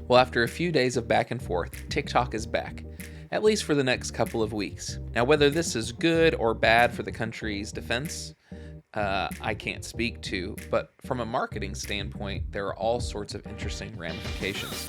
Well, after a few days of back and forth, TikTok is back, at least for the next couple of weeks. Now, whether this is good or bad for the country's defense, I can't speak to, but from a marketing standpoint, there are all sorts of interesting ramifications.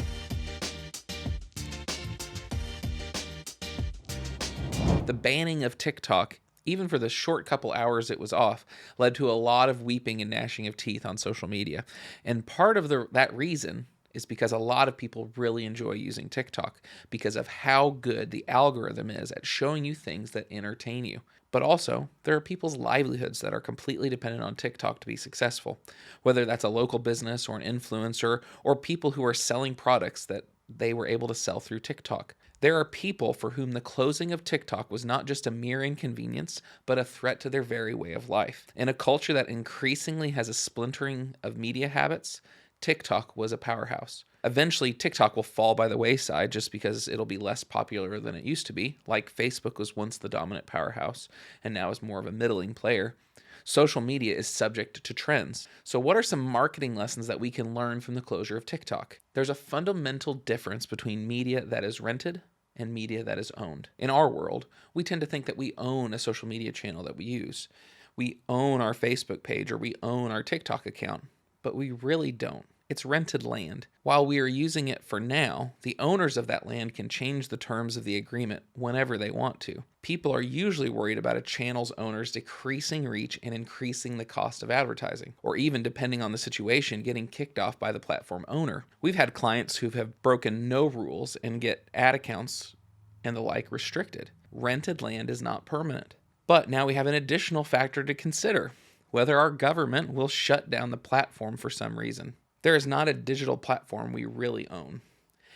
The banning of TikTok, even for the short couple hours it was off, led to a lot of weeping and gnashing of teeth on social media. And part of that reason is because a lot of people really enjoy using TikTok because of how good the algorithm is at showing you things that entertain you. But also, there are people's livelihoods that are completely dependent on TikTok to be successful, whether that's a local business or an influencer or people who are selling products that they were able to sell through TikTok. There are people for whom the closing of TikTok was not just a mere inconvenience, but a threat to their very way of life. In a culture that increasingly has a splintering of media habits, TikTok was a powerhouse. Eventually, TikTok will fall by the wayside just because it'll be less popular than it used to be, like Facebook was once the dominant powerhouse and now is more of a middling player. Social media is subject to trends. So what are some marketing lessons that we can learn from the closure of TikTok? There's a fundamental difference between media that is rented and media that is owned. In our world, we tend to think that we own a social media channel that we use. We own our Facebook page or we own our TikTok account, but we really don't. It's rented land. While we are using it for now, the owners of that land can change the terms of the agreement whenever they want to. People are usually worried about a channel's owners decreasing reach and increasing the cost of advertising, or even, depending on the situation, getting kicked off by the platform owner. We've had clients who have broken no rules and get ad accounts and the like restricted. Rented land is not permanent. But now we have an additional factor to consider: whether our government will shut down the platform for some reason. There is not a digital platform we really own.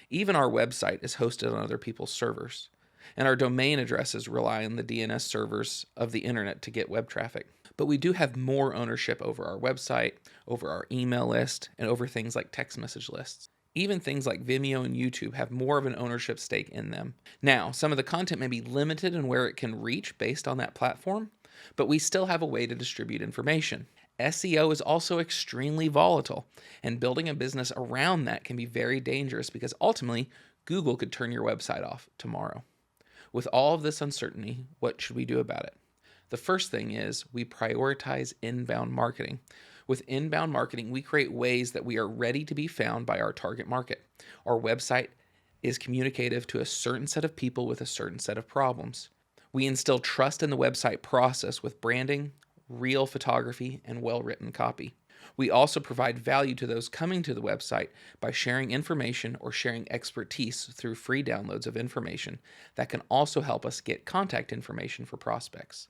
Even our website is hosted on other people's servers, and our domain addresses rely on the DNS servers of the internet to get web traffic. But we do have more ownership over our website, over our email list, and over things like text message lists. Even things like Vimeo and YouTube have more of an ownership stake in them. Now, some of the content may be limited in where it can reach based on that platform, but we still have a way to distribute information. SEO is also extremely volatile, and building a business around that can be very dangerous because ultimately, Google could turn your website off tomorrow. With all of this uncertainty, what should we do about it? The first thing is we prioritize inbound marketing. With inbound marketing, we create ways that we are ready to be found by our target market. Our website is communicative to a certain set of people with a certain set of problems. We instill trust in the website process with branding, real photography, and well-written copy. We also provide value to those coming to the website by sharing information or sharing expertise through free downloads of information that can also help us get contact information for prospects.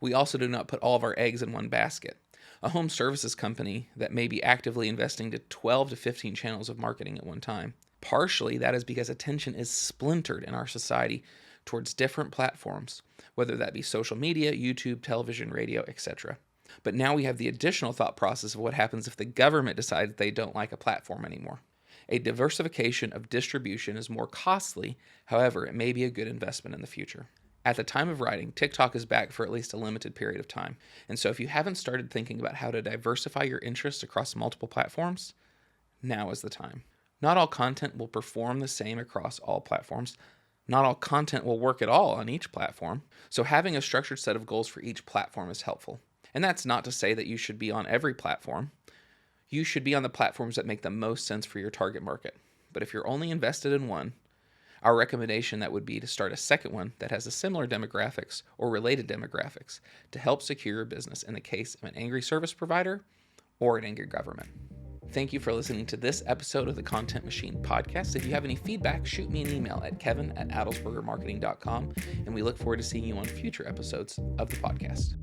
We also do not put all of our eggs in one basket. A home services company that may be actively investing to 12 to 15 channels of marketing at one time. Partially, that is because attention is splintered in our society towards different platforms, whether that be social media, YouTube, television, radio, etc. But now we have the additional thought process of what happens if the government decides they don't like a platform anymore. A diversification of distribution is more costly, however, it may be a good investment in the future. At the time of writing, TikTok is back for at least a limited period of time, and so if you haven't started thinking about how to diversify your interests across multiple platforms, now is the time. Not all content will perform the same across all platforms. Not all content will work at all on each platform, so having a structured set of goals for each platform is helpful. And that's not to say that you should be on every platform. You should be on the platforms that make the most sense for your target market. But if you're only invested in one, our recommendation that would be to start a second one that has a similar demographics or related demographics to help secure your business in the case of an angry service provider or an angry government. Thank you for listening to this episode of the Content Machine podcast. If you have any feedback, shoot me an email at kevin@adelsbergermarketing.com, and we look forward to seeing you on future episodes of the podcast.